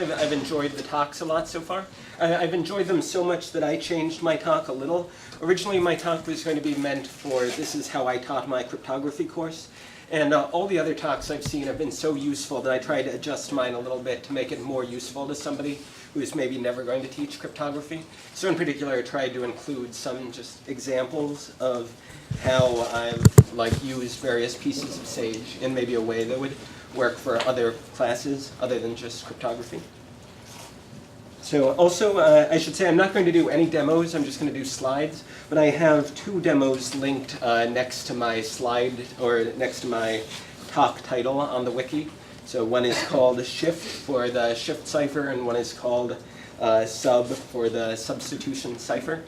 I've enjoyed the talks a lot so far. I've enjoyed them so much that I changed my talk a little. Originally my talk was going to be meant for this is how I taught my cryptography course. And all the other talks I've seen have been so useful that I tried to adjust mine a little bit to make it more useful to somebody who's maybe never going to teach cryptography. So in particular I tried to include some just examples of how I've used various pieces of Sage in maybe a way that would work for other classes other than just cryptography. So also, I should say I'm not going to do any demos, I'm just going to do slides, but I have two demos linked next to my slide, or next to my talk title on the wiki. So one is called Shift for the Shift cipher, and one is called Sub for the substitution cipher.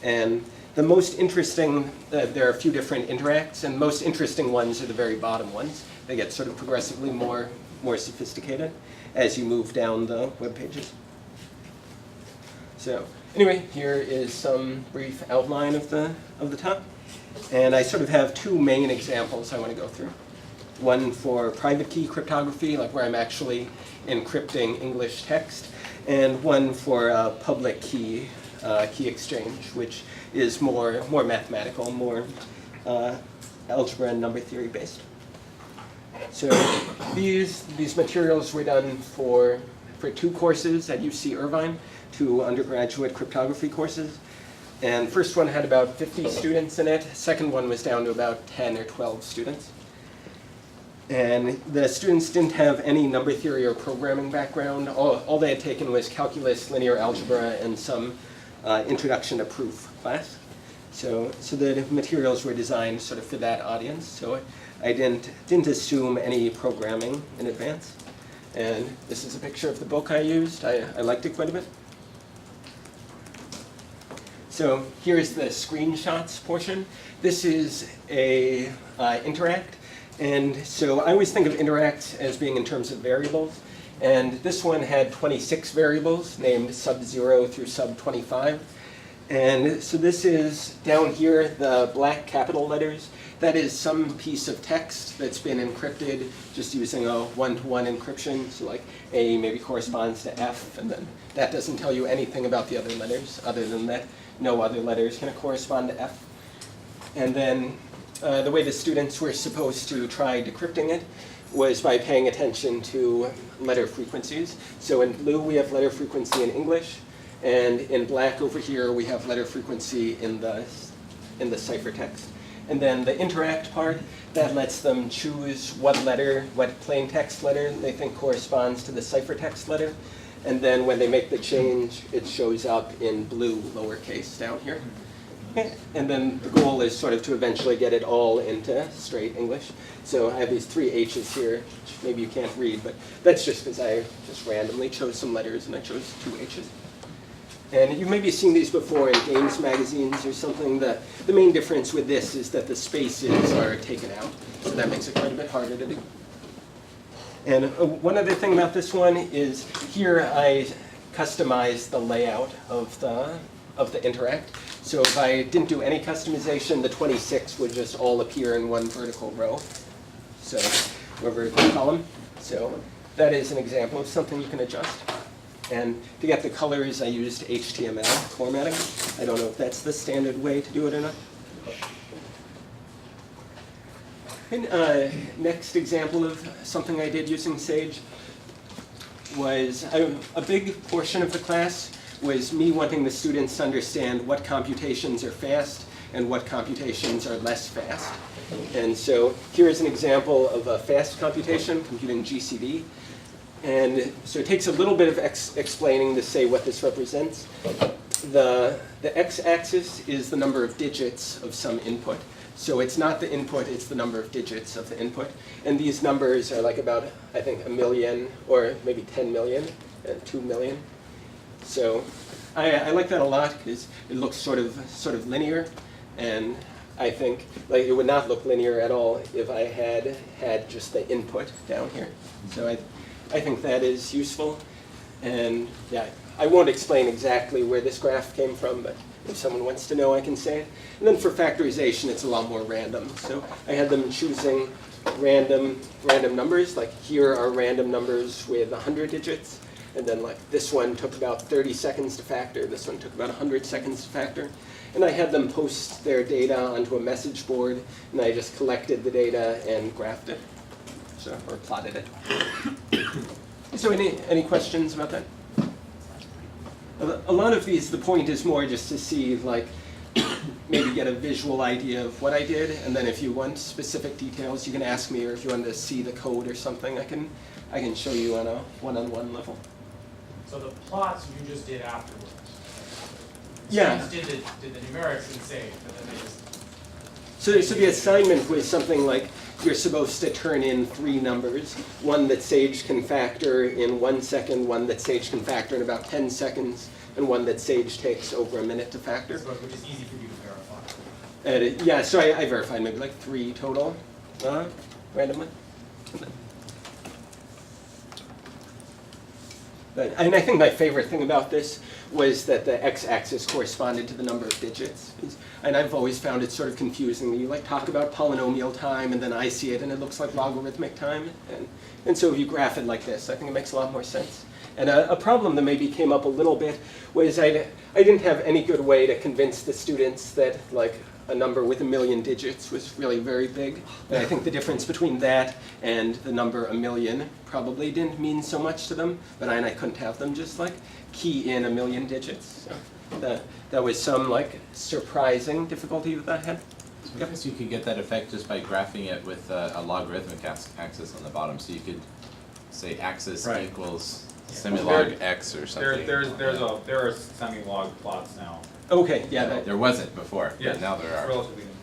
And the most interesting, there are a few different interacts, and most interesting ones are the very bottom ones. They get sort of progressively more sophisticated as you move down the web pages. So anyway, here is some brief outline of the talk. And I sort of have two main examples I want to go through. One for private key cryptography, like where I'm actually encrypting English text, and one for public key exchange, which is more mathematical, more algebra and number theory based. So these materials were done for two courses at UC Irvine, two undergraduate cryptography courses. And first one had about 50 students in it. Second one was down to about 10 or 12 students. And the students didn't have any number theory or programming background. All they had taken was calculus, linear algebra, and some introduction to proof class. So the materials were designed sort of for that audience. So I didn't assume any programming in advance. And this is a picture of the book I used. I liked it quite a bit. So here's the screenshots portion. This is a interact. And so I always think of interacts as being in terms of variables. And this one had 26 variables named sub 0 through sub 25. And so this is down here, the black capital letters. That is some piece of text that's been encrypted just using a one-to-one encryption. So like A maybe corresponds to F, and then that doesn't tell you anything about the other letters other than that no other letters can correspond to F. And then the way the students were supposed to try decrypting it was by paying attention to letter frequencies. So in blue we have letter frequency in English, and in black over here we have letter frequency in the ciphertext. And then the interact part, that lets them choose what plain text letter they think corresponds to the ciphertext letter. And then when they make the change, it shows up in blue lowercase down here. Okay. And then the goal is sort of to eventually get it all into straight English. So I have these 3 H's here, which maybe you can't read, but that's just because I just randomly chose some letters and I chose 2 H's. And you've maybe seen these before in games magazines or something. The main difference with this is that the spaces are taken out, so that makes it quite a bit harder to do. And one other thing about this one is here I customized the layout of the interact. So if I didn't do any customization, the 26 would just all appear in one vertical row, so or vertical column. So that is an example of something you can adjust. And to get the colors, I used HTML formatting. I don't know if that's the standard way to do it or not. And, next example of something I did using Sage was a big portion of the class was me wanting the students to understand what computations are fast and what computations are less fast. And so here is an example of a fast computation, computing GCD. And so it takes a little bit of explaining to say what this represents. The x-axis is the number of digits of some input. So it's not the input, it's the number of digits of the input. And these numbers are like about, I think, 1 million, or maybe 10 million, and 2 million. So I like that a lot because it looks sort of linear. And I think it would not look linear at all if I had just the input down here. So I think that is useful. And yeah, I won't explain exactly where this graph came from, but if someone wants to know, I can say it. And then for factorization, it's a lot more random. So I had them choosing random numbers. Like here are random numbers with 100 digits. And then like this one took about 30 seconds to factor. This one took about 100 seconds to factor. And I had them post their data onto a message board, and I just collected the data and graphed it, so, or plotted it. So any questions about that? A lot of these, the point is more just to see, like, maybe get a visual idea of what I did, and then if you want specific details, you can ask me, or if you want to see the code or something, I can show you on a one-on-one level. So the plots you just did afterwards. Yeah. Students did the numerics and saved, and then they just. So the assignment was something like you're supposed to turn in 3 numbers, one that Sage can factor in 1 second, one that Sage can factor in about 10 seconds, and one that Sage takes over a minute to factor. So which is easy for you to verify. Yeah, so I verified maybe like 3 total, randomly. And I think my favorite thing about this was that the x-axis corresponded to the number of digits. And I've always found it sort of confusing. You like talk about polynomial time, and then I see it, and it looks like logarithmic time. And so if you graph it like this, I think it makes a lot more sense. And a problem that maybe came up a little bit was I didn't have any good way to convince the students that like a number with 1 million digits was really very big. And I think the difference between that and the number 1 million probably didn't mean so much to them, but I couldn't have them just like key in 1 million digits. So that was some like surprising difficulty that I had. So I guess you could get that effect just by graphing it with a logarithmic axis on the bottom. So you could say axis equals semilog x or something. There are semilog plots now. Okay, yeah. There wasn't before, but now there are. Relatively new.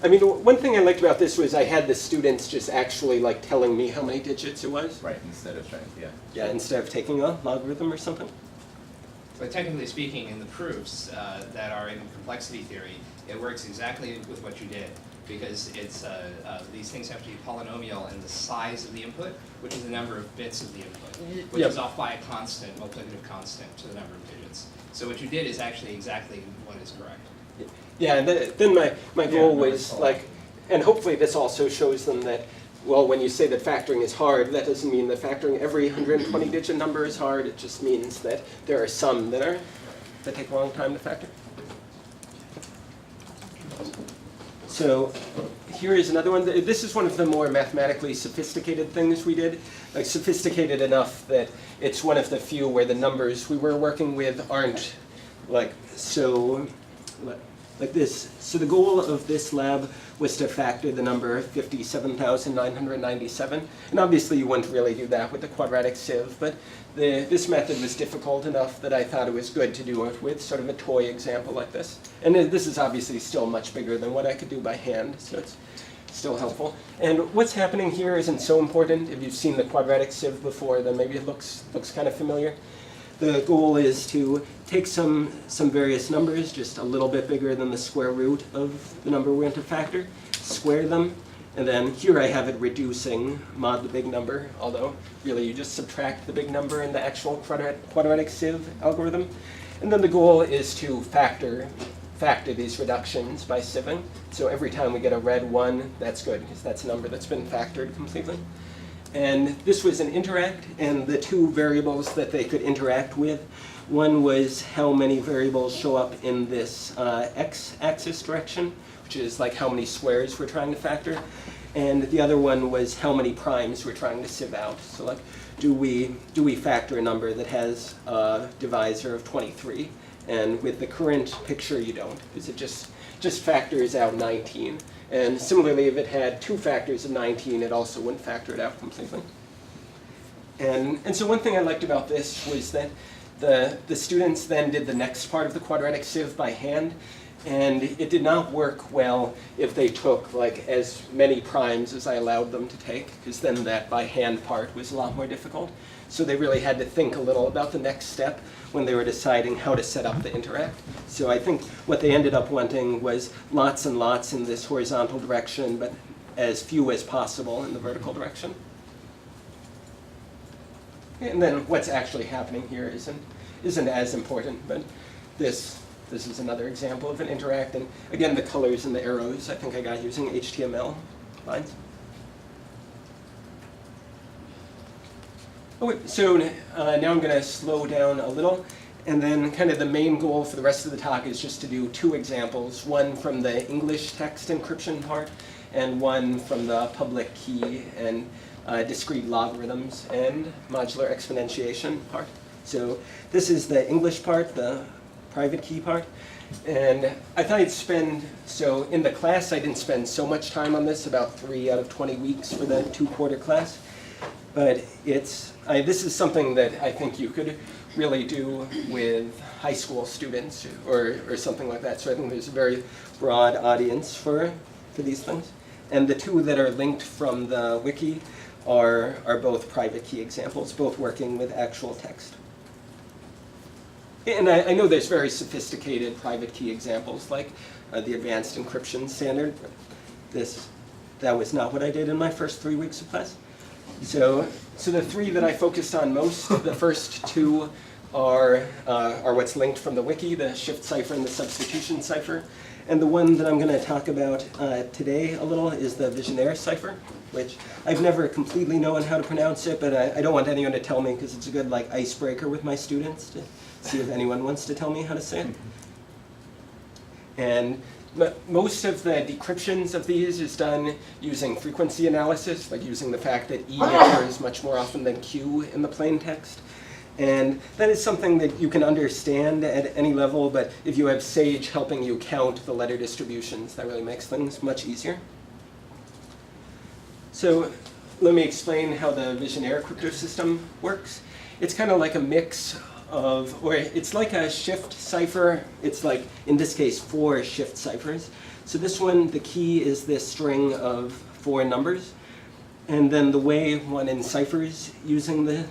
I mean, one thing I liked about this was I had the students just actually like telling me how many digits it was. Right, instead of trying, Yeah, instead of taking a logarithm or something. But technically speaking, in the proofs that are in complexity theory, it works exactly with what you did, because it's these things have to be polynomial in the size of the input, which is the number of bits of the input, which is off by a constant, multiplicative constant to the number of digits. So what you did is actually exactly what is correct. Yeah, and then my goal was like, and hopefully this also shows them that, well, when you say that factoring is hard, that doesn't mean that factoring every 120-digit number is hard. It just means that there are some that take a long time to factor. So here is another one. This is one of the more mathematically sophisticated things we did. Like sophisticated enough that it's one of the few where the numbers we were working with aren't like so like this. So the goal of this lab was to factor the number 57,997. And obviously you wouldn't really do that with the quadratic sieve, but this method was difficult enough that I thought it was good to do it with sort of a toy example like this. And this is obviously still much bigger than what I could do by hand, so it's still helpful. And what's happening here isn't so important. If you've seen the quadratic sieve before, then maybe it looks kind of familiar. The goal is to take some various numbers, just a little bit bigger than the square root of the number we're going to factor, square them, and then here I have it reducing mod the big number, although really you just subtract the big number in the actual quadratic sieve algorithm. And then the goal is to factor these reductions by sieving. So every time we get a red 1, that's good, because that's a number that's been factored completely. And this was an interact, and the 2 variables that they could interact with, one was how many variables show up in this x-axis direction, which is like how many squares we're trying to factor, and the other one was how many primes we're trying to sieve out. So like, do we factor a number that has a divisor of 23? And with the current picture, you don't, because it just factors out 19. And similarly, if it had 2 factors of 19, it also wouldn't factor it out completely. And so one thing I liked about this was that the students then did the next part of the quadratic sieve by hand, and it did not work well if they took like as many primes as I allowed them to take, because then that by hand part was a lot more difficult. So they really had to think a little about the next step when they were deciding how to set up the interact. So I think what they ended up wanting was lots and lots in this horizontal direction, but as few as possible in the vertical direction. And then what's actually happening here isn't as important, but this is another example of an interact. And again, the colors and the arrows, I think I got using HTML lines. Okay, so now I'm going to slow down a little, and then kind of the main goal for the rest of the talk is just to do 2 examples, one from the English text encryption part, and one from the public key and discrete logarithms and modular exponentiation part. So this is the English part, the private key part. And I thought I'd spend, so in the class I didn't spend so much time on this, about 3 out of 20 weeks for the 2-quarter class. But this is something that I think you could really do with high school students or something like that. So I think there's a very broad audience for these things. And the 2 that are linked from the wiki are both private key examples, both working with actual text. And I know there's very sophisticated private key examples like the advanced encryption standard. That was not what I did in my first 3 weeks of class. So the 3 that I focused on most, the first 2 are what's linked from the wiki, the shift cipher and the substitution cipher. And the one that I'm going to talk about today a little is the Vigenère cipher, which I've never completely known how to pronounce it, but I don't want anyone to tell me because it's a good icebreaker with my students to see if anyone wants to tell me how to say it. And most of the decryptions of these is done using frequency analysis, like using the fact that E occurs much more often than Q in the plain text. And that is something that you can understand at any level, but if you have Sage helping you count the letter distributions, that really makes things much easier. So let me explain how the Vigenère cryptosystem works. It's kind of like a mix of, or it's like a shift cipher. It's like, in this case, 4 shift ciphers. So this one, the key is this string of 4 numbers. And then the way one enciphers using the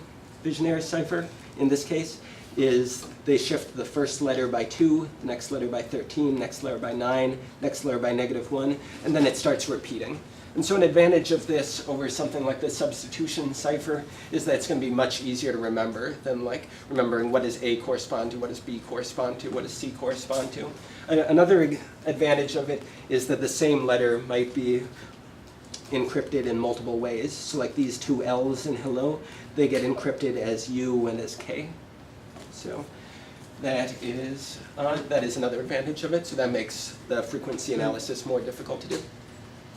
Vigenère cipher, in this case, is they shift the first letter by 2, the next letter by 13, next letter by 9, next letter by -1, and then it starts repeating. And so an advantage of this over something like the substitution cipher is that it's going to be much easier to remember than remembering what does A correspond to, what does B correspond to, what does C correspond to. Another advantage of it is that the same letter might be encrypted in multiple ways. So like these 2 L's in hello, they get encrypted as U and as K. So that is another advantage of it. So that makes the frequency analysis more difficult to do.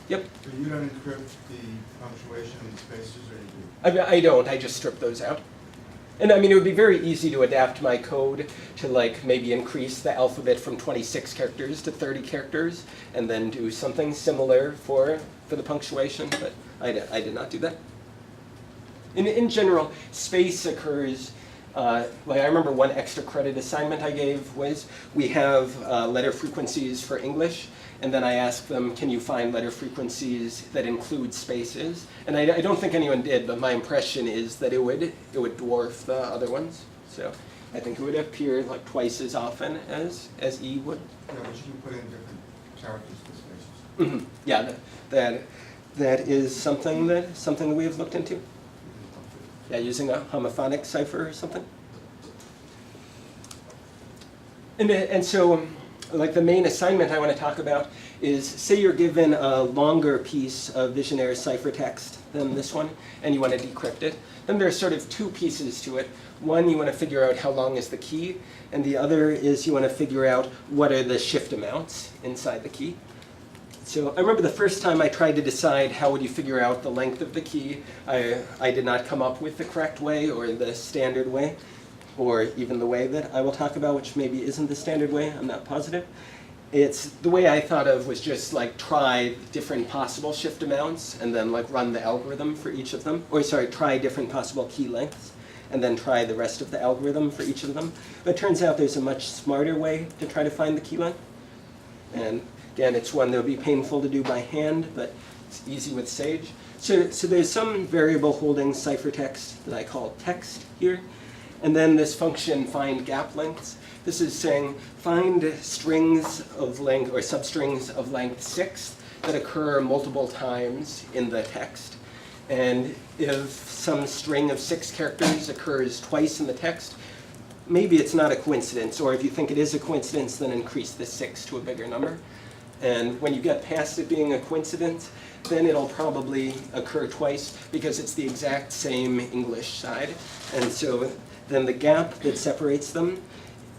Yep. But you don't encrypt the punctuation and spaces, or you do? I don't. I just strip those out. And I mean, it would be very easy to adapt my code to maybe increase the alphabet from 26 characters to 30 characters, and then do something similar for the punctuation. But I did not do that. In general, space occurs. I remember one extra credit assignment I gave was we have letter frequencies for English. And then I asked them, can you find letter frequencies that include spaces? And I don't think anyone did, but my impression is that it would dwarf the other ones. So I think it would appear twice as often as E would. Yeah, but you can put in different characters for spaces. Mm-hmm. Yeah, that is something that we have looked into. Yeah, using a homophonic cipher or something. And so, the main assignment I want to talk about is, say you're given a longer piece of Vigenère ciphertext than this one, and you want to decrypt it. Then there's sort of 2 pieces to it. One, you want to figure out how long is the key, and the other is you want to figure out what are the shift amounts inside the key. So I remember the first time I tried to decide how would you figure out the length of the key, I did not come up with the correct way or the standard way, or even the way that I will talk about, which maybe isn't the standard way, I'm not positive. It's the way I thought of was just try different possible shift amounts and then run the algorithm for each of them. Or sorry, try different possible key lengths and then try the rest of the algorithm for each of them. But it turns out there's a much smarter way to try to find the key length. And again, it's one that would be painful to do by hand, but it's easy with Sage. So there's some variable holding ciphertext that I call text here. And then this function find gap lengths. This is saying find strings of length or substrings of length 6 that occur multiple times in the text. And if some string of 6 characters occurs twice in the text, maybe it's not a coincidence. Or if you think it is a coincidence, then increase the 6 to a bigger number. And when you get past it being a coincidence, then it'll probably occur twice because it's the exact same English side. And so then the gap that separates them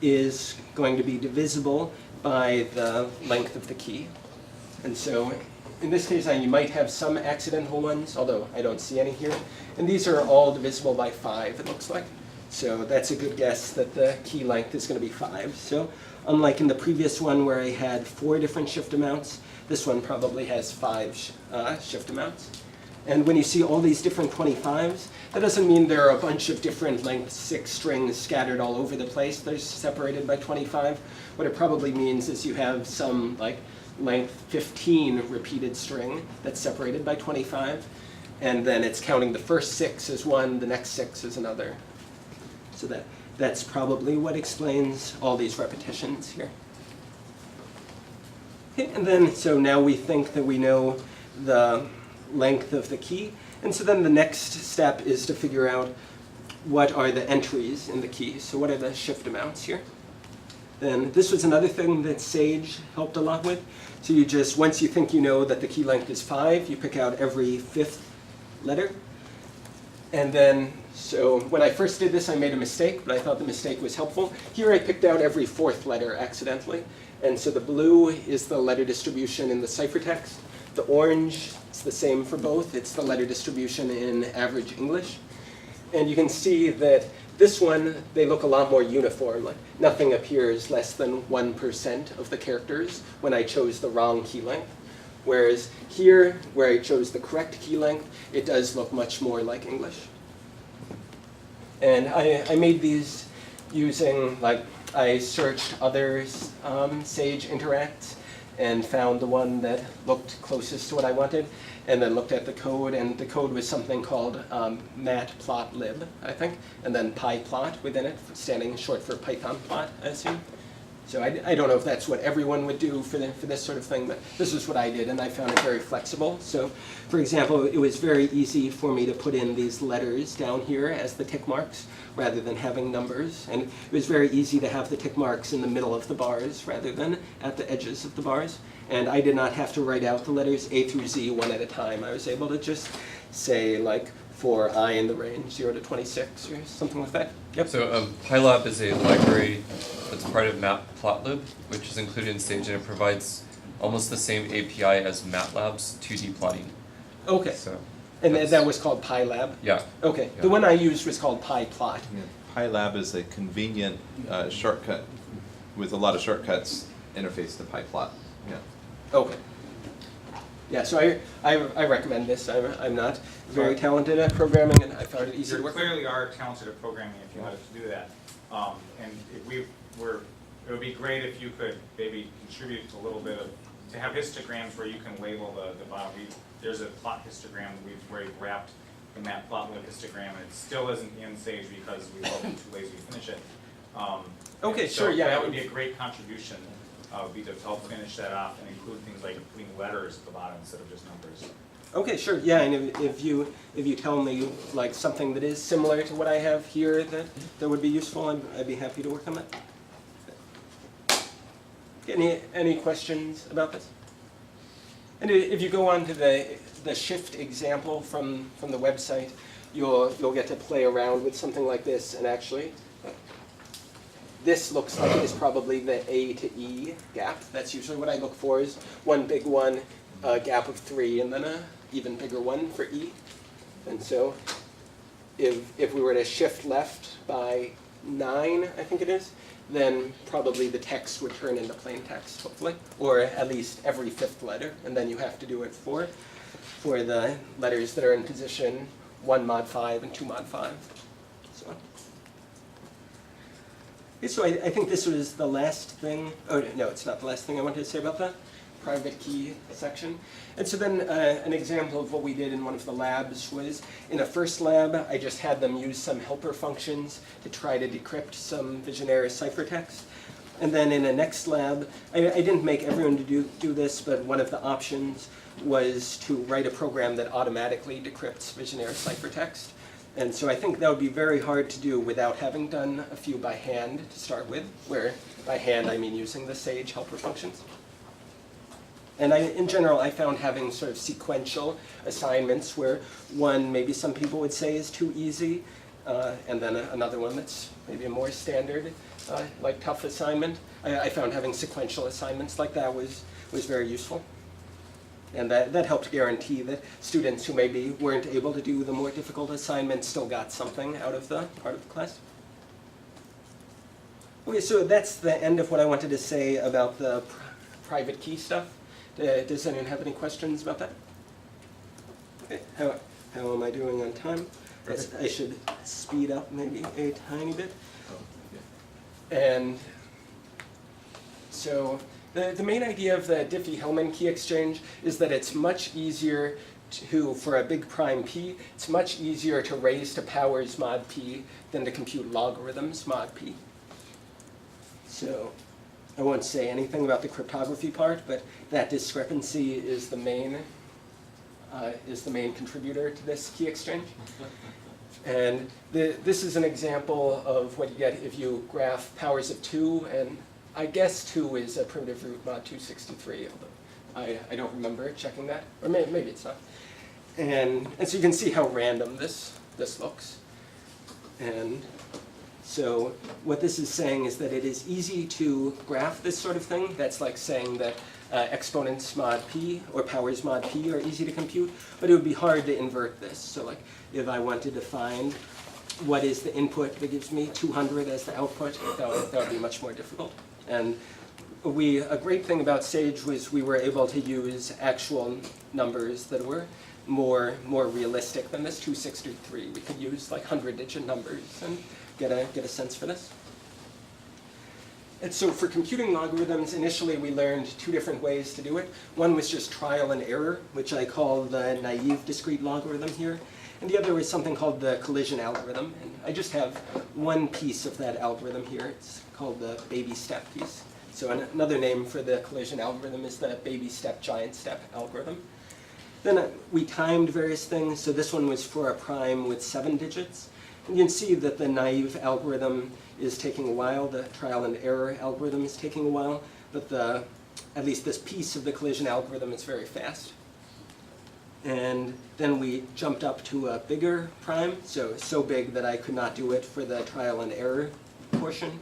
is going to be divisible by the length of the key. And so in this case, you might have some accidental ones, although I don't see any here. And these are all divisible by 5, it looks like. So that's a good guess that the key length is going to be 5. So unlike in the previous one where I had 4 different shift amounts, this one probably has 5 shift amounts. And when you see all these different 25s, that doesn't mean there are a bunch of different length 6 strings scattered all over the place. They're separated by 25. What it probably means is you have some like length 15 repeated string that's separated by 25. And then it's counting the first 6 as one, the next 6 as another. So that's probably what explains all these repetitions here. Okay, and then, so now we think that we know the length of the key. And so then the next step is to figure out what are the entries in the key. So what are the shift amounts here? Then this was another thing that Sage helped a lot with. So you just, once you think you know that the key length is 5, you pick out every 5th letter. And then, so when I first did this, I made a mistake, but I thought the mistake was helpful. Here I picked out every 4th letter accidentally. And so the blue is the letter distribution in the ciphertext. The orange, it's the same for both. It's the letter distribution in average English. And you can see that this one, they look a lot more uniform. Like nothing appears less than 1% of the characters when I chose the wrong key length. Whereas here, where I chose the correct key length, it does look much more like English. And I made these using, like, I searched other Sage interacts and found the one that looked closest to what I wanted, and then looked at the code, and the code was something called matplotlib, I think, and then pyplot within it, standing short for Python plot, I assume. So I don't know if that's what everyone would do for this sort of thing, but this is what I did, and I found it very flexible. So, for example, it was very easy for me to put in these letters down here as the tick marks, rather than having numbers. And it was very easy to have the tick marks in the middle of the bars, rather than at the edges of the bars. And I did not have to write out the letters A through Z one at a time. I was able to just say, like, for I in the range 0 to 26 or something like that. Yep. So PyLab is a library that's part of Matplotlib, which is included in Sage, and it provides almost the same API as MATLab's 2D plotting. Okay. So And that was called PyLab? yeah. Okay. Yeah. The one I used was called PyPlot. Yeah. PyLab is a convenient shortcut with a lot of shortcuts interface to PyPlot. Yeah. Okay. Yeah, so I recommend this. I'm not very talented at programming, and I found it easy to You work. clearly are talented at programming if you know how to do that. And if it would be great if you could maybe contribute a little bit to have histograms where you can label the bottom. There's a plot histogram where we've wrapped the Matplotlib histogram, and it still isn't in Sage because we were too lazy to finish it. Okay, so sure, yeah. that would be a great contribution. Would be to help finish that off and include things like putting letters at the bottom instead of just numbers. Okay, sure. Yeah, and if you tell me like something that is similar to what I have here that would be useful, I'd be happy to work on that. Any questions about this? And if you go on to the shift example from the website, you'll get to play around with something like this, and actually. This looks like it's probably the A to E gap. That's usually what I look for, is one big one, a gap of 3, and then a even bigger one for E. And so if we were to shift left by 9, I think it is, then probably the text would turn into plain text, hopefully, or at least every 5th letter, and then you have to do it for the letters that are in position 1 mod 5 and 2 mod 5. So. So I think this was the last thing, oh no, it's not the last thing I wanted to say about the private key section. And so then an example of what we did in one of the labs was, in a first lab, I just had them use some helper functions to try to decrypt some Vigenère ciphertext. And then in a next lab, I didn't make everyone to do this, but one of the options was to write a program that automatically decrypts Vigenère ciphertext. And so I think that would be very hard to do without having done a few by hand to start with, where by hand I mean using the Sage helper functions. And in general, I found having sort of sequential assignments where one, maybe some people would say is too easy, and then another one that's maybe a more standard, like tough assignment. I found having sequential assignments like that was very useful. And that helped guarantee that students who maybe weren't able to do the more difficult assignments still got something out of the part of the class. Okay, so that's the end of what I wanted to say about the private key stuff. Does anyone have any questions about that? Okay, how am I doing on time? I should speed up maybe a tiny bit. And so the main idea of the Diffie-Hellman key exchange is that it's much easier for a big prime p, it's much easier to raise to powers mod p than to compute logarithms mod p. So I won't say anything about the cryptography part, but that discrepancy is the main contributor to this key exchange. And this is an example of what you get if you graph powers of 2, and I guess 2 is a primitive root mod 263, although I don't remember checking that, or maybe it's not. And so you can see how random this looks. And so what this is saying is that it is easy to graph this sort of thing. That's like saying that exponents mod p or powers mod p are easy to compute, but it would be hard to invert this. So like if I wanted to find what is the input that gives me 200 as the output, that would be much more difficult. And a great thing about Sage was we were able to use actual numbers that were more realistic than this 263. We could use like 100-digit numbers and get a sense for this. And so for computing logarithms, initially we learned 2 different ways to do it. One was just trial and error, which I call the naive discrete logarithm here. And the other was something called the collision algorithm. And I just have one piece of that algorithm here. It's called the baby step piece. So another name for the collision algorithm is the baby step, giant step algorithm. Then we timed various things. So this one was for a prime with 7 digits. And you can see that the naive algorithm is taking a while. The trial and error algorithm is taking a while. But at least this piece of the collision algorithm is very fast. And then we jumped up to a bigger prime, so big that I could not do it for the trial and error portion.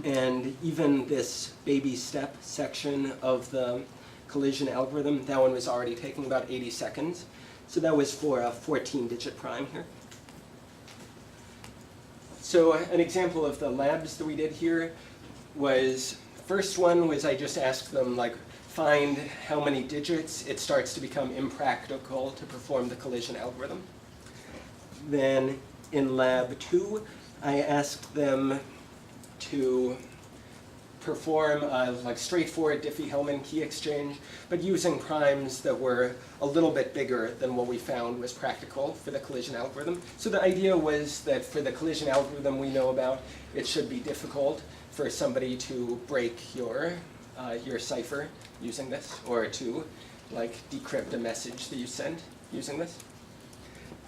And even this baby step section of the collision algorithm, that one was already taking about 80 seconds. So that was for a 14-digit prime here. So an example of the labs that we did here was, first one was I just asked them, like, find how many digits it starts to become impractical to perform the collision algorithm. Then in lab 2, I asked them to perform a straightforward Diffie-Hellman key exchange, but using primes that were a little bit bigger than what we found was practical for the collision algorithm. So the idea was that for the collision algorithm we know about, it should be difficult for somebody to break your cipher using this, or to decrypt a message that you sent using this.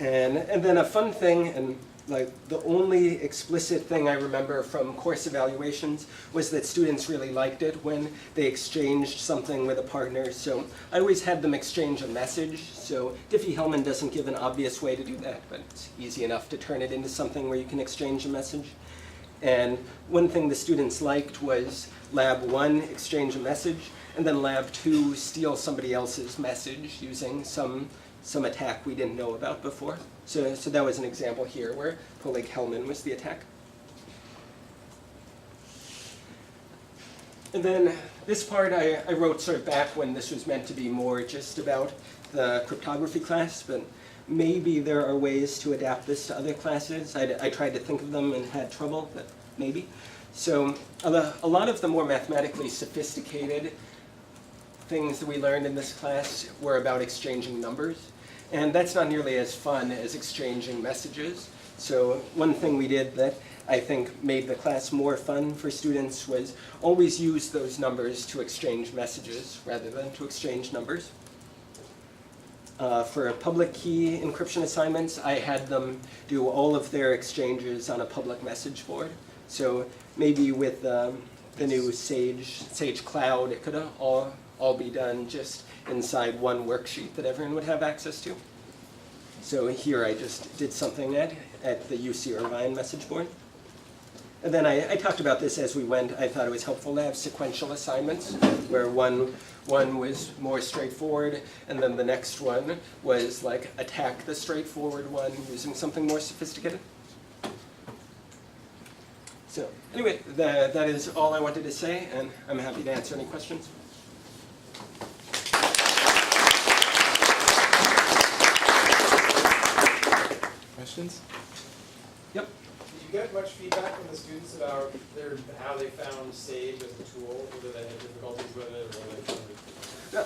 And then a fun thing, and the only explicit thing I remember from course evaluations was that students really liked it when they exchanged something with a partner. So I always had them exchange a message. So Diffie-Hellman doesn't give an obvious way to do that, but it's easy enough to turn it into something where you can exchange a message. And one thing the students liked was lab 1, exchange a message, and then lab 2, steal somebody else's message using some attack we didn't know about before. So that was an example here where Polig-Hellman was the attack. And then this part I wrote sort of back when this was meant to be more just about the cryptography class, but maybe there are ways to adapt this to other classes. I tried to think of them and had trouble, but maybe. So a lot of the more mathematically sophisticated things that we learned in this class were about exchanging numbers. And that's not nearly as fun as exchanging messages. So one thing we did that I think made the class more fun for students was always use those numbers to exchange messages rather than to exchange numbers. For public key encryption assignments, I had them do all of their exchanges on a public message board. So maybe with the new Sage Cloud, it could all all be done just inside one worksheet that everyone would have access to. So here I just did something at the UC Irvine message board. And then I talked about this as we went. I thought it was helpful to have sequential assignments where one was more straightforward, and then the next one was like attack the straightforward one using something more sophisticated. So anyway, that is all I wanted to say, and I'm happy to answer any questions. Questions? Yep. Did you get much feedback from the students about how they found Sage as a tool, whether they had difficulties with it or whether they found it?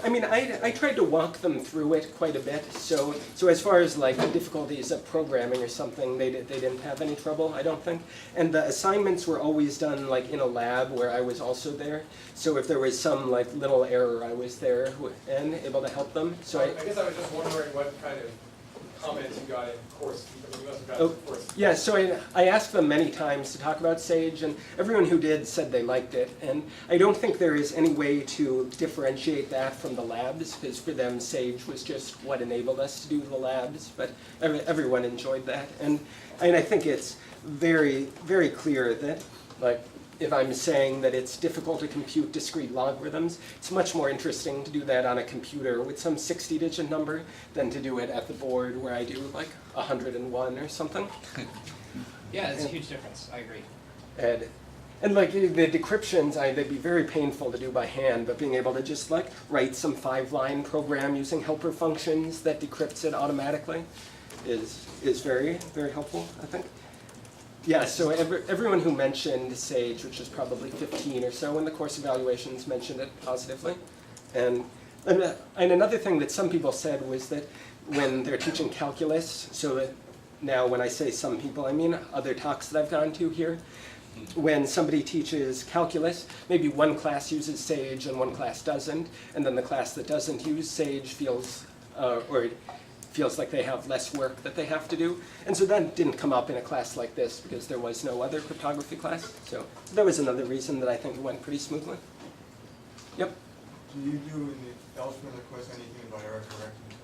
I mean, I tried to walk them through it quite a bit. So as far as like the difficulties of programming or something, they didn't have any trouble, I don't think. And the assignments were always done like in a lab where I was also there. So if there was some like little error, I was there and able to help them. So I guess I was just wondering what kind of comments you got in course. You must have gotten Oh, course. yeah, so I asked them many times to talk about Sage, and everyone who did said they liked it. And I don't think there is any way to differentiate that from the labs, because for them, Sage was just what enabled us to do the labs. But everyone enjoyed that. And I think it's very, very clear that, like, if I'm saying that it's difficult to compute discrete logarithms, it's much more interesting to do that on a computer with some 60-digit number than to do it at the board where I do like 101 or something. Yeah, it's a huge difference. I agree. And like the decryptions, they'd be very painful to do by hand, but being able to just like write some 5-line program using helper functions that decrypts it automatically is very, very helpful, I think. Yeah, so everyone who mentioned Sage, which is probably 15 or so in the course evaluations, mentioned it positively. And another thing that some people said was that when they're teaching calculus, so that now when I say some people, I mean other talks that I've gone to here, when somebody teaches calculus, maybe one class uses Sage and one class doesn't, and then the class that doesn't use Sage feels like they have less work that they have to do. And so that didn't come up in a class like this because there was no other cryptography class. So that was another reason that I think it went pretty smoothly. Yep. Do you do in the Elshman course anything about error correcting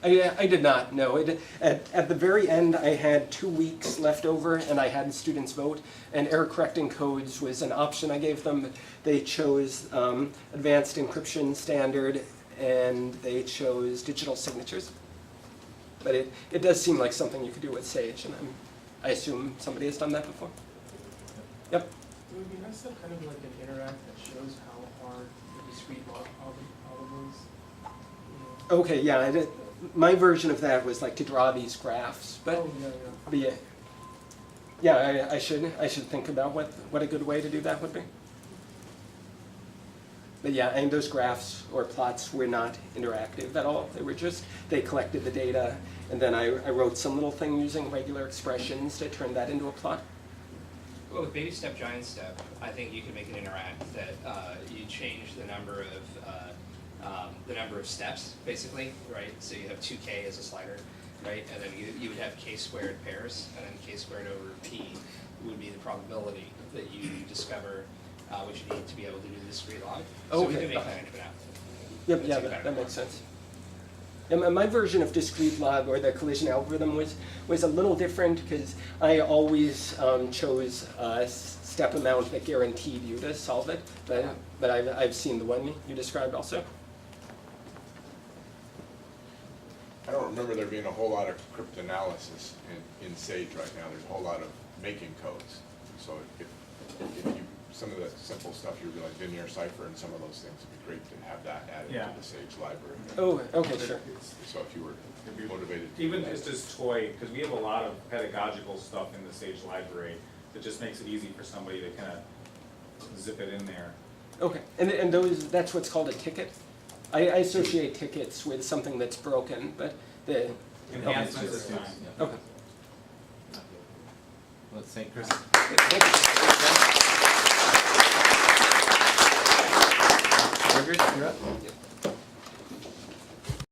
codes? I did not, no. At the very end, I had 2 weeks left over, and I had students vote, and error correcting codes was an option I gave them. They chose advanced encryption standard, and they chose digital signatures. But it does seem like something you could do with Sage, and I assume somebody has done that before. Yep. It would be nice to have kind of like an interact that shows how hard the discrete log problem is. You know. Okay, yeah, my version of that was like to draw these graphs, but Oh, yeah. But yeah, I should think about what a good way to do that would be. But yeah, and those graphs or plots were not interactive at all. They collected the data, and then I wrote some little thing using regular expressions to turn that into a plot. Well, with baby step, giant step, I think you could make it interact that you change the number of steps, basically, right? So you have 2k as a slider, right? And then you would have k squared pairs, and then k squared over p would be the probability that you discover what you need to be able to do the discrete log. So we Okay. can make that into an app. Yep, That's yeah, even better. that makes sense. Yeah, my version of discrete log or the collision algorithm was a little different because I always chose a step amount that guaranteed you to solve it, but I've seen the one you described also. I don't remember there being a whole lot of cryptanalysis in Sage right now. There's a whole lot of making codes. So if you, some of the simple stuff you were like Vigenère cipher and some of those things, it'd be great to have that added Yeah. to the Sage library. Oh, okay, sure. So if you were motivated to Even do that. just as toy, because we have a lot of pedagogical stuff in the Sage library that just makes it easy for somebody to kind of zip it in there. Okay, and that's what's called a ticket? I associate tickets with something that's broken, but the... Enhancements is fine. Okay. Let's thank Chris. Thank you. Margaret, you're up. Yep.